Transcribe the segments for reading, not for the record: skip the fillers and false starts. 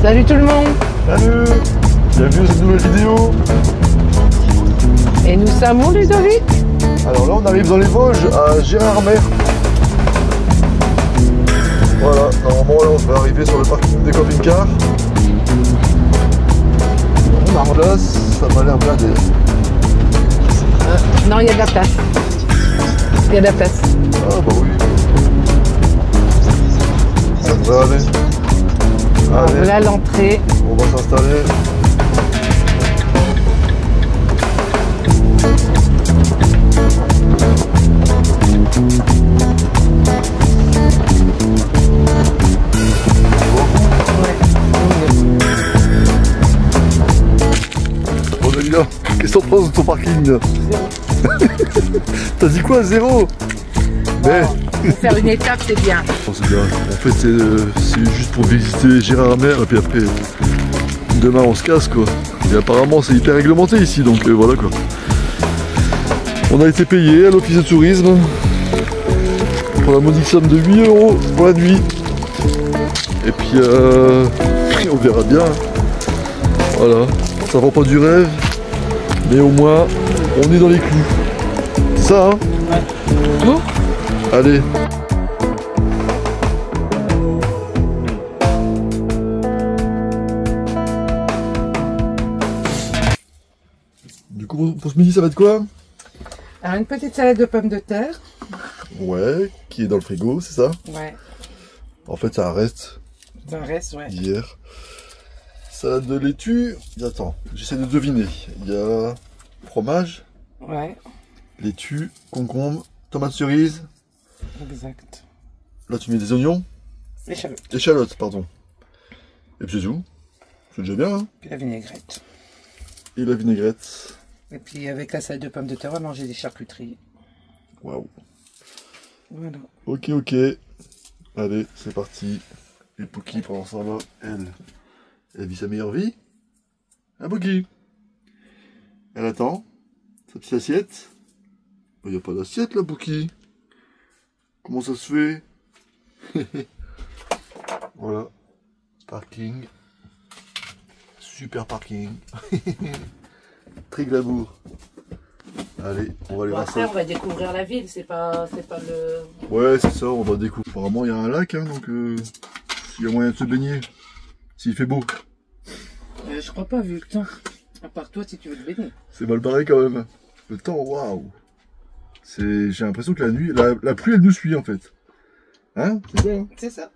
Salut tout le monde. Salut. Bienvenue dans cette nouvelle vidéo. Et nous sommes où, Ludovic? Alors là on arrive dans les Vosges à Gérardmer. Voilà, normalement là on va arriver sur le parking des camping-cars. Par là ça m'a l'air blindé. Non, il y a de la place. Il y a de la place. Ah bah oui. Ça devrait aller. Allez, Voilà l'entrée. on va s'installer. Bon Dalila, qu'est-ce que t'en penses de ton parking là? T'as dit quoi, zéro? Mais Pour faire une étape, c'est bien. oh, c'est bien. En fait c'est juste pour visiter Gérardmer et puis après demain on se casse quoi. Et apparemment c'est hyper réglementé ici donc voilà quoi. On a été payé à l'office de tourisme pour la modique somme de 8 € pour la nuit. Et puis on verra bien. Voilà, ça vend pas du rêve, mais au moins on est dans les clous. C'est ça hein? Ouais. Bon, allez. Du coup pour ce midi ça va être quoi? Alors, une petite salade de pommes de terre. Ouais, qui est dans le frigo, c'est ça? Ouais. En fait ça reste Dans le reste, ouais. d'hier. Salade de laitue. Attends, j'essaie de deviner. Il y a fromage, Ouais, laitue, concombre, tomate cerise. exact. Là tu mets des oignons, Échalote. échalotes, pardon. Et puis c'est tout. C'est déjà bien, hein? Puis la vinaigrette. Et la vinaigrette. Et puis avec la salade de pommes de terre, on va manger des charcuteries. Waouh. Voilà. Ok, ok. Allez, c'est parti. Et Pouki, pendant ce temps-là, elle vit sa meilleure vie. Ah, Pouki. Elle attend sa petite assiette. Il n'y a pas d'assiette là, Pouki. Comment ça se fait? Voilà. Parking. Super parking. Très glamour. Allez, on va aller Bon, voir après, ça. on va découvrir la ville, c'est pas le... Ouais, c'est ça, on va découvrir. Apparemment, il y a un lac, hein, donc il y a moyen de se baigner. S'il fait beau. Je crois pas, vu le temps. À part toi, si tu veux te baigner. C'est mal barré quand même. Le temps, waouh. J'ai l'impression que la nuit, la pluie, elle nous suit en fait. Hein? C'est ça, hein? C'est ça.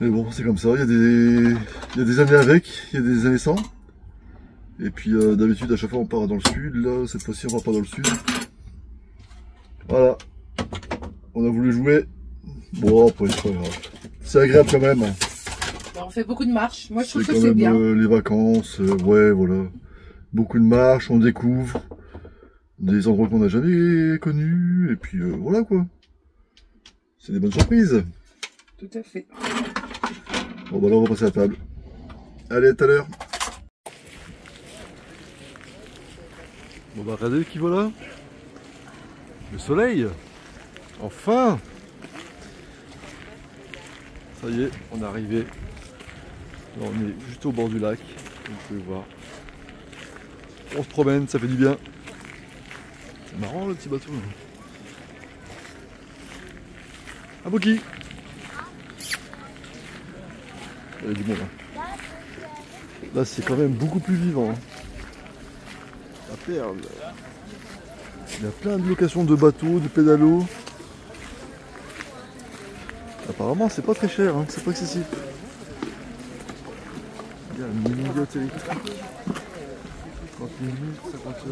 Mais bon, c'est comme ça. Il y a des années avec, il y a des années sans. Et puis d'habitude, à chaque fois, on part dans le sud. Là, cette fois-ci, on va pas dans le sud. Voilà. On a voulu jouer. Bon, après, c'est pas grave. C'est agréable quand même. Hein. On fait beaucoup de marches. Moi, je trouve C'est que quand c'est même bien. les vacances. Ouais, voilà. Beaucoup de marches, on découvre des endroits qu'on n'a jamais connus. Et puis voilà quoi. C'est des bonnes surprises. Tout à fait. Bon, bah là, on va passer à la table. Allez, à tout à l'heure. Bon, bah, regardez qui voilà. Le soleil. Enfin. Ça y est, on est arrivé. Là, on est juste au bord du lac. Comme vous pouvez voir. On se promène, ça fait du bien. C'est marrant le petit bateau. Là. Ah, Boki. Il y a du monde. Hein. Là, c'est quand même beaucoup plus vivant. Hein. La perle. Il y a plein de locations de bateaux, de pédalos. Apparemment, c'est pas très cher, hein. C'est pas excessif. Il y a une mini-yacht électrique. 30 minutes, 50 €.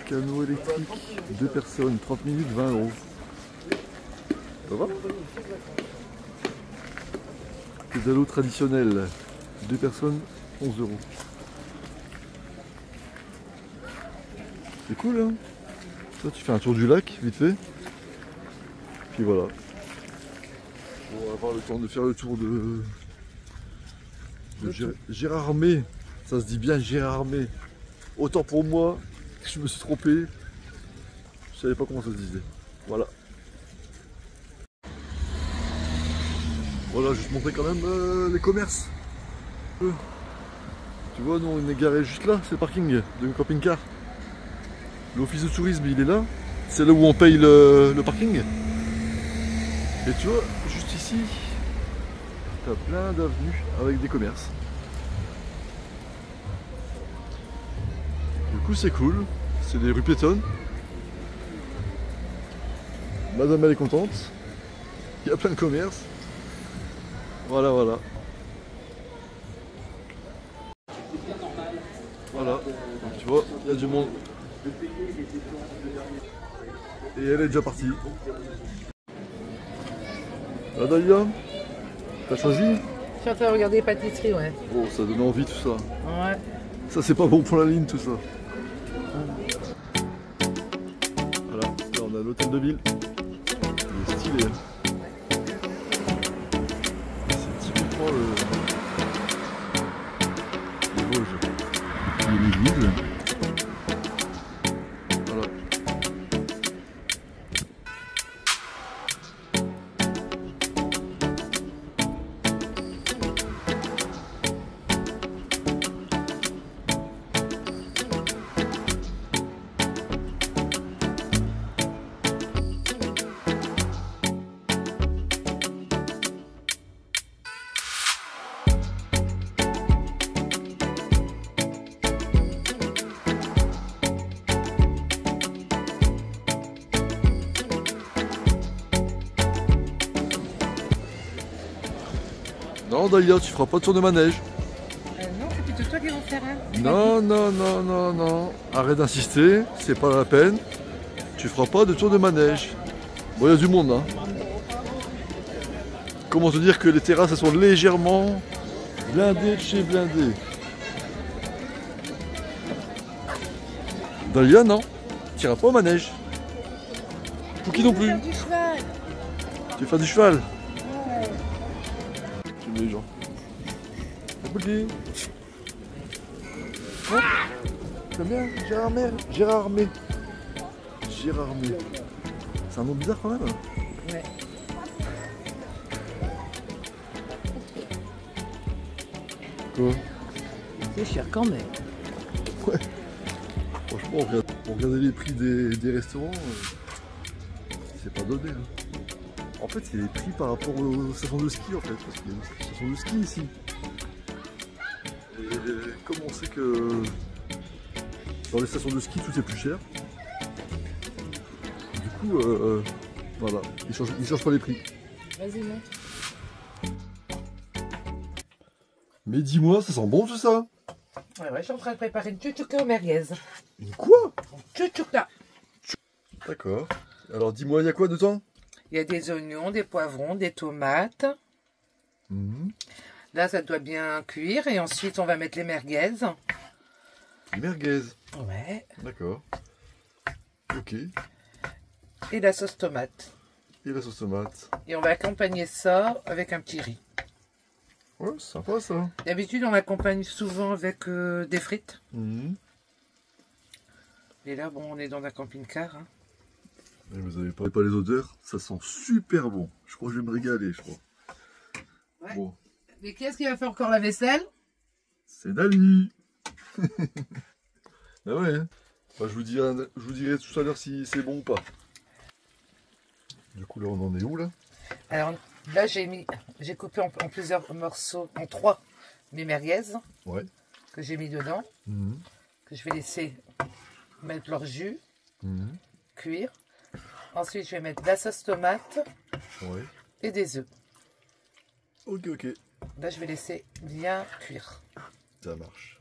Canot électrique, 2 personnes, 30 minutes, 20 €. Ça va? Pédalo traditionnel, 2 personnes, 11 €. C'est cool hein. Toi tu fais un tour du lac vite fait. Puis voilà. On va avoir le temps de faire le tour de Gérardmer. Ça se dit bien Gérardmer. Autant pour moi, je me suis trompé. Je savais pas comment ça se disait. Voilà. Voilà, je vais te montrer quand même les commerces. Tu vois, nous on est garé juste là, c'est le parking de camping-car. L'office de tourisme il est là. C'est là où on paye le parking. Et tu vois, juste ici, t'as plein d'avenues avec des commerces. Du coup c'est cool, c'est des rues piétonnes. Madame elle est contente. Il y a plein de commerces. Voilà, voilà. Voilà, donc, tu vois, il y a du monde. Et elle est déjà partie. Ah Dalia, t'as choisi? Je suis en train de regarder les pâtisseries, ouais. Oh, ça donne envie tout ça. Ouais. Ça c'est pas bon pour la ligne tout ça. Voilà, là on a l'hôtel de ville. Il est stylé. C'est typiquement les Vosges. Il y a l'église. Voilà. Non Dalia, tu feras pas de tour de manège. Non, c'est plutôt toi qui vas en faire un. Non, non, non, non, non. Arrête d'insister, c'est pas la peine. Tu feras pas de tour de manège. Bon, il y a du monde, hein. Comment te dire que les terrasses elles sont légèrement blindées de chez blindées. Dalia, non. Tu iras pas au manège. Pouki non plus. Du cheval. Tu veux faire du cheval. Ouais. Tu mets les gens. Pouki. Ouais. T'aimes bien Gérard May. Gérard May. C'est un nom bizarre quand même. Ouais. Quoi? C'est cher quand même. Ouais. Franchement, pour regarder les prix des restaurants, c'est pas donné. Hein. En fait, c'est les prix par rapport aux stations de ski en fait. Parce qu'il y a une station de ski ici. Et comme on sait que dans les stations de ski tout est plus cher, du coup, voilà, ils changent pas les prix. Vas-y, monte. Mais dis-moi, ça sent bon tout ça? Ouais, je suis en train de préparer une tchouchouka au merguez. Une quoi? Tchouchouka. D'accord. Alors dis-moi, il y a quoi dedans? Il y a des oignons, des poivrons, des tomates. Là, ça doit bien cuire. Et ensuite, on va mettre les merguez. Les merguez. Ouais. D'accord. Ok. Et la sauce tomate. Et la sauce tomate. Et on va accompagner ça avec un petit riz. Ouais, c'est sympa ça. D'habitude, on l'accompagne souvent avec des frites. Et là, bon, on est dans un camping-car. Hein. Et vous avez pas les odeurs, ça sent super bon. Je crois que je vais me régaler, je crois. Ouais. Bon. Mais qui est-ce qui va faire encore la vaisselle? C'est Dali. Ah ouais. Hein. Bah, je vous dirai tout à l'heure si c'est bon ou pas. Du coup, là, on en est où là? Alors là, j'ai coupé en plusieurs morceaux, en 3, mes merguez. Ouais. Que j'ai mis dedans. Que je vais laisser mettre leur jus, cuire. Ensuite, je vais mettre de la sauce tomate et des œufs. Ok, ok. Là, je vais laisser bien cuire. Ça marche.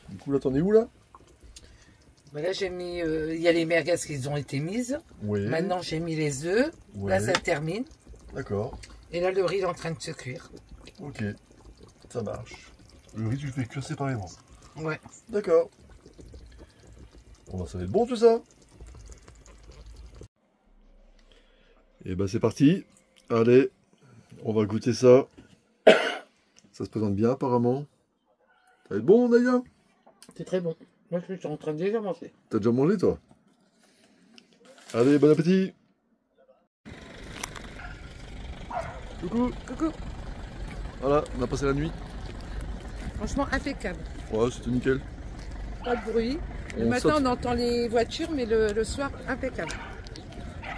Du coup, là, t'en es où là? Ben là, j'ai mis, il y a les merguez qui ont été mises. Oui. Maintenant, j'ai mis les œufs. Là, ça termine. D'accord. Et là, le riz est en train de se cuire. Ok, ça marche. Le riz, tu le fais cuire séparément. Ouais. D'accord. Bon, bah, ça va être bon tout ça. Et bah, c'est parti. Allez, on va goûter ça. Ça se présente bien apparemment. Ça va être bon, Naya? C'est très bon. Moi, je suis en train de déjà manger. T'as déjà mangé, toi? Allez, bon appétit! Coucou. Coucou. Voilà, on a passé la nuit. Franchement impeccable. Ouais, c'était nickel. Pas de bruit. Le On matin saute. on entend les voitures, mais le soir impeccable.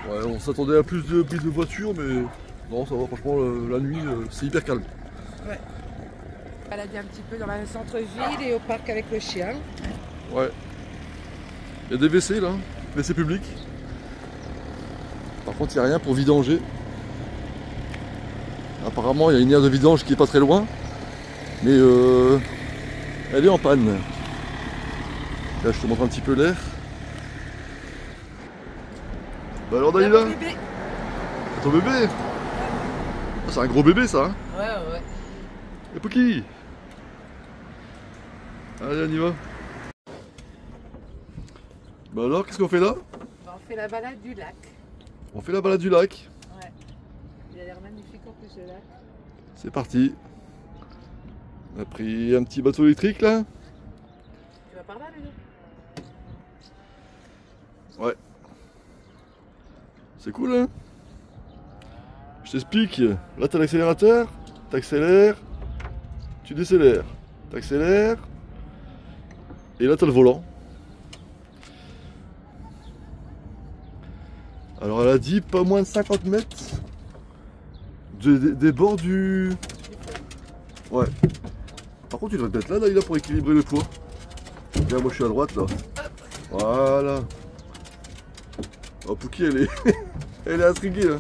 Ouais, on s'attendait à plus de voitures, mais non, ça va, franchement, la nuit, c'est hyper calme. Ouais. Balader un petit peu dans le centre-ville et au parc avec le chien. Ouais. Il y a des WC là, WC public. Par contre, il n'y a rien pour vidanger. Apparemment, il y a une aire de vidange qui est pas très loin, mais elle est en panne. Là, je te montre un petit peu l'air. Bah alors, Dalila, Bébé. c'est ton bébé. Ah, c'est un gros bébé ça. Hein. Ouais. Et Pouki. Allez, on y va. Bah alors, qu'est-ce qu'on fait là? On fait la balade du lac. On fait la balade du lac. Ouais. Il a l'air magnifique en plus le lac. C'est parti. On a pris un petit bateau électrique là. Tu vas par là, Ludo? Ouais. C'est cool hein. Je t'explique. Là t'as l'accélérateur. T'accélères. Tu décélères. T'accélères. Et là t'as le volant. Alors elle a dit pas moins de 50 mètres des bords du... Ouais. Par contre tu devrais te mettre là, pour équilibrer le poids. Regarde, moi je suis à droite là. Voilà. Oh Pouki elle est... elle est intriguée là.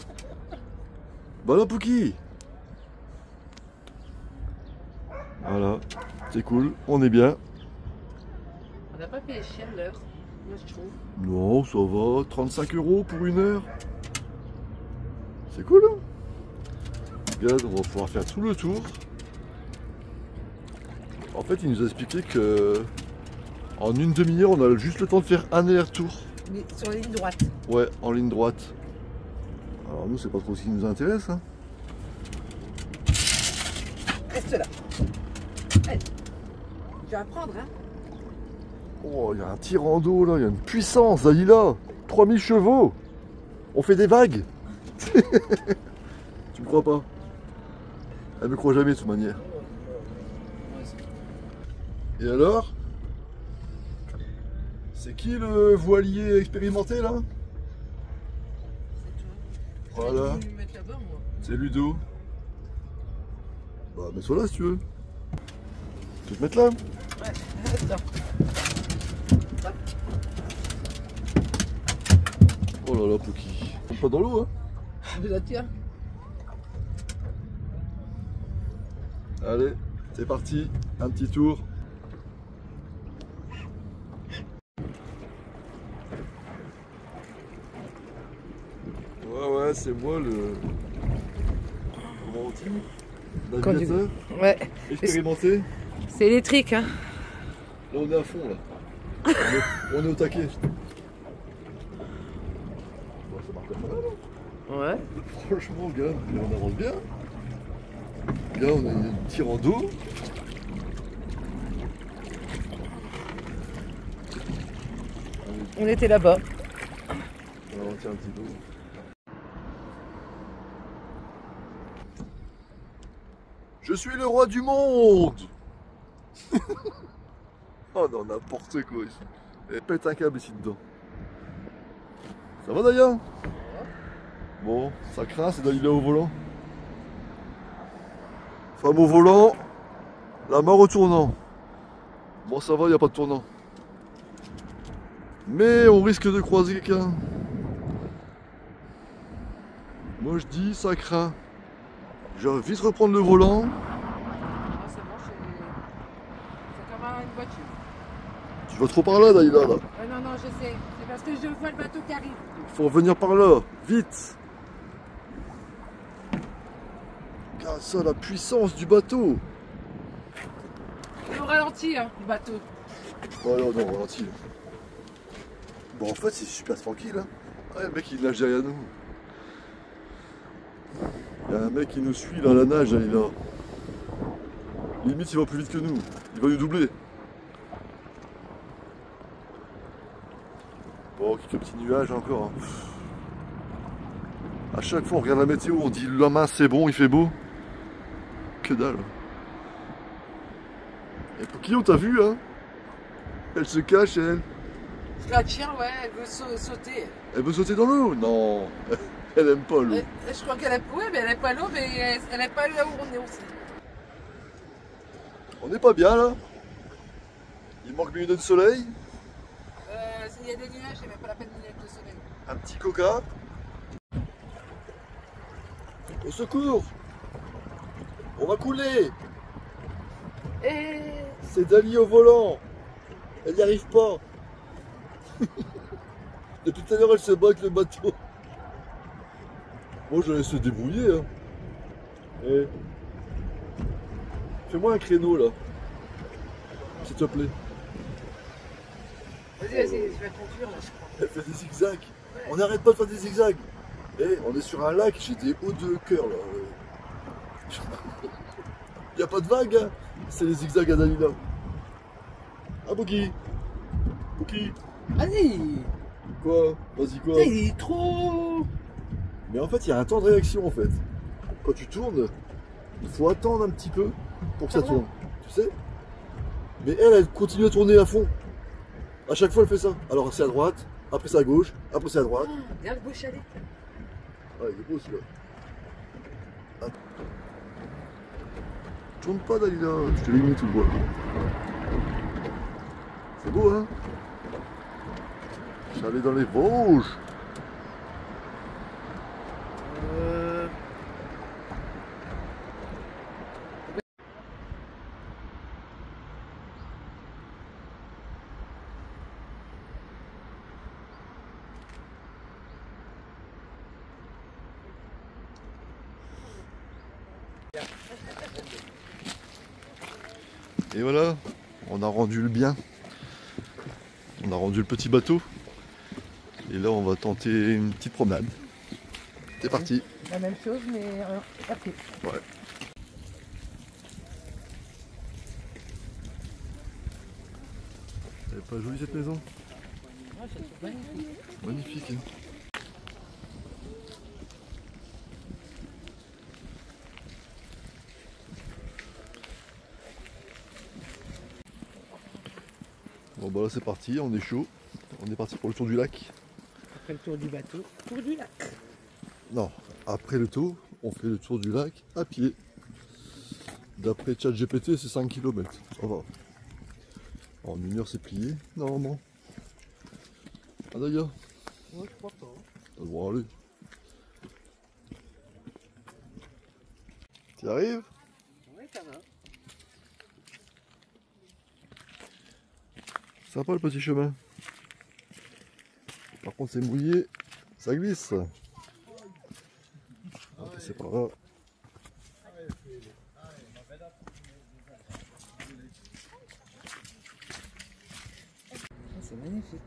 Bah là Pouki. Voilà. C'est cool, on est bien. On n'a pas payé cher l'heure, moi je trouve. Non, ça va. 35 € pour 1 heure. C'est cool hein. Regarde, on va pouvoir faire tout le tour. En fait, il nous a expliqué que en une demi-heure, on a juste le temps de faire un aller-retour. Mais sur la ligne droite. Ouais, en ligne droite. Alors nous, c'est pas trop ce qui nous intéresse. Hein. Reste là. Allez. Tu vas prendre, hein. Oh, il y a un tirant d'eau là, il y a une puissance, Dalila. 3000 chevaux. On fait des vagues. Tu me crois pas? Elle me croit jamais de toute manière. Et alors? C'est qui le voilier expérimenté là? Voilà. Je vais me mettre là-bas, moi. C'est Ludo. Bah mets-toi là si tu veux. Tu veux te mettre là? Ouais, attends. Oh là là, Pouki. Tombe pas dans l'eau hein. Mais là, tiens. Allez, c'est parti. Un petit tour. Ouais, c'est moi le... Comment on dit? Navigateur Ouais. expérimenté. C'est électrique, hein. Là on est à fond là. On est au taquet. Bon, ça marche pas mal hein. Ouais. Franchement gars, on avance bien. Là on a une tirant d'eau. On était là-bas. Alors, on tient un petit peu. Je suis le roi du monde. Oh non, n'importe quoi ici. Et pète un câble ici dedans. Ça va Daya? Bon, ça craint, c'est Dalila au volant. Femme au volant, la main au tournant. Bon, ça va, il n'y a pas de tournant. Mais on risque de croiser quelqu'un. Moi je dis, ça craint. Je vais vite reprendre le volant. Ah, c'est bon, c'est comme une voiture. Tu vas trop par là, Dalila, là. Non, je sais. C'est parce que je vois le bateau qui arrive. Faut revenir par là, vite. Regarde ça, la puissance du bateau. Et on ralentit, hein, le bateau. Oh non, non, ralentis. Bon, en fait, c'est super tranquille. Hein. Ouais, le mec, il nage derrière nous. Il y a un mec qui nous suit là, à la nage, il est là. Limite, il va plus vite que nous. Il va nous doubler. Bon, quelques petits nuages encore. Hein. À chaque fois on regarde la météo, on dit la main c'est bon, il fait beau. Que dalle. Et pour qui on t'a vu hein? Elle se cache elle. La chien, ouais, elle veut sauter. Elle veut sauter dans l'eau? Non. Elle aime pas l'eau. Je crois qu'elle aime... Oui, mais elle aime pas l'eau, mais elle aime pas là où on est aussi. On n'est pas bien là? Il manque une de soleil? S'il y a des nuages, c'est même pas la peine de lunettes de soleil. Un petit coca? Au secours! On va couler! Et... C'est Dali au volant! Elle n'y arrive pas! Depuis tout à l'heure elle se bat avec le bateau. Moi je laisse se débrouiller hein. Et... Fais-moi un créneau là. S'il te plaît. Vas-y, je vais conduire là, je crois. Elle fait des zigzags. Ouais. On n'arrête pas de faire des zigzags. Et on est sur un lac, j'ai des hauts de cœur là. Il n'y a pas de vagues hein. C'est les zigzags à Dalila. Ah Bookie. Bookie. Vas-y. Quoi? Vas-y quoi? Il est trop... Mais en fait il y a un temps de réaction en fait. Quand tu tournes, il faut attendre un petit peu pour que ça tourne. Tu sais? Mais elle continue à tourner à fond. À chaque fois elle fait ça. Alors c'est à droite, après c'est à gauche, après c'est à droite. Regarde le beau chalet. Ouais, il est beau celui-là. Ah. Tourne pas Dalila, je te l'ai mis tout le bois. C'est beau hein? J'allais dans les Vosges. Et voilà, on a rendu le bien. On a rendu le petit bateau. Et là on va tenter une petite promenade. C'est parti. La même chose mais à pied. Ouais. Elle est pas jolie cette maison? Ouais, c'est magnifique. Magnifique. Hein. Bon bah là c'est parti, on est chaud. On est parti pour le tour du lac. Après le tour du bateau, tour du lac. Non, après le tour, on fait le tour du lac à pied. D'après ChatGPT, c'est 5 km. Ça va. En 1 heure c'est plié, normalement. Ah d'ailleurs. Ouais, je crois pas. Ça devrait aller. Tu arrives? Oui, ça va. Sympa le petit chemin. Par contre c'est mouillé, ça glisse. Ok, c'est pas grave. C'est magnifique.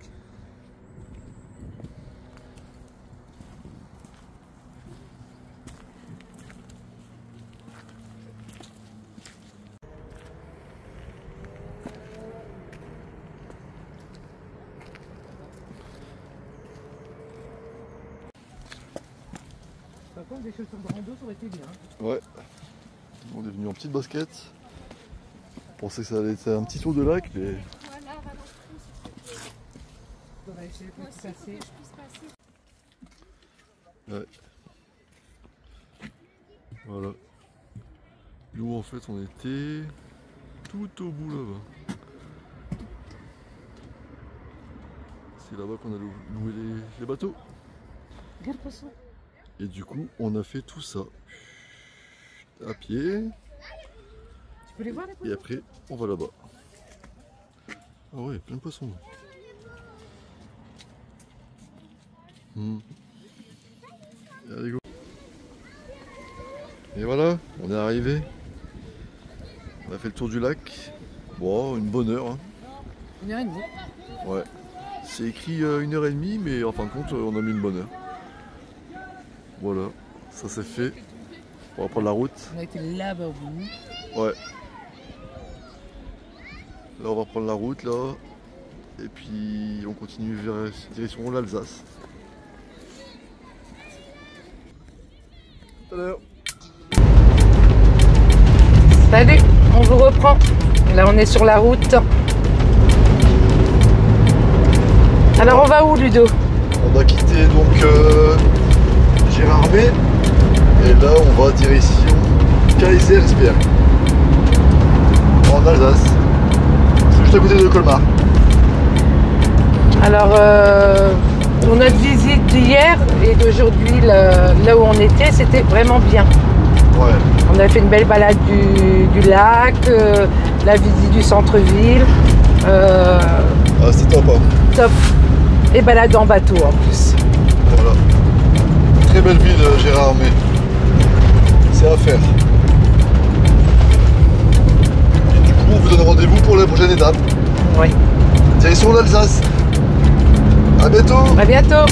Par contre, des chaussures de rando, ça aurait été bien. Ouais. On est venu en petite basket. On pensait que ça allait être un petit tour de lac, mais... On va essayer de passer. Ouais. Voilà. Nous en fait on était tout au bout là-bas. C'est là-bas qu'on a loué les bateaux. Regarde le poisson. Et du coup on a fait tout ça. À pied. Tu peux les voir les poissons? Et après on va là-bas. Ah ouais, plein de poissons. Allez go. Et voilà, on est arrivé. On a fait le tour du lac. Bon, une bonne heure. Hein. 1h30. Ouais. C'est écrit 1h30, mais en fin de compte, on a mis une bonne heure. Voilà, ça c'est fait. On va prendre la route. On a été là-bas au bout. Ouais. Là, on va prendre la route, là. Et puis, on continue vers direction l'Alsace. Tout à l'heure. Salut, on vous reprend. Là, on est sur la route. Alors, on va où, Ludo? On a quitté donc Gérardmer. Et là, on va direction Kaisersberg. En Alsace. C'est juste à côté de Colmar. Alors, pour notre visite d'hier et d'aujourd'hui, là où on était, c'était vraiment bien. Ouais. On a fait une belle balade du lac, la visite du centre-ville. Ah, c'est top, hein. Top. Et balade en bateau en plus. Voilà. Très belle ville, Gérardmer. C'est à faire. Et du coup, on vous donne rendez-vous pour la prochaine étape. Oui. Direction l'Alsace. À bientôt. À bientôt.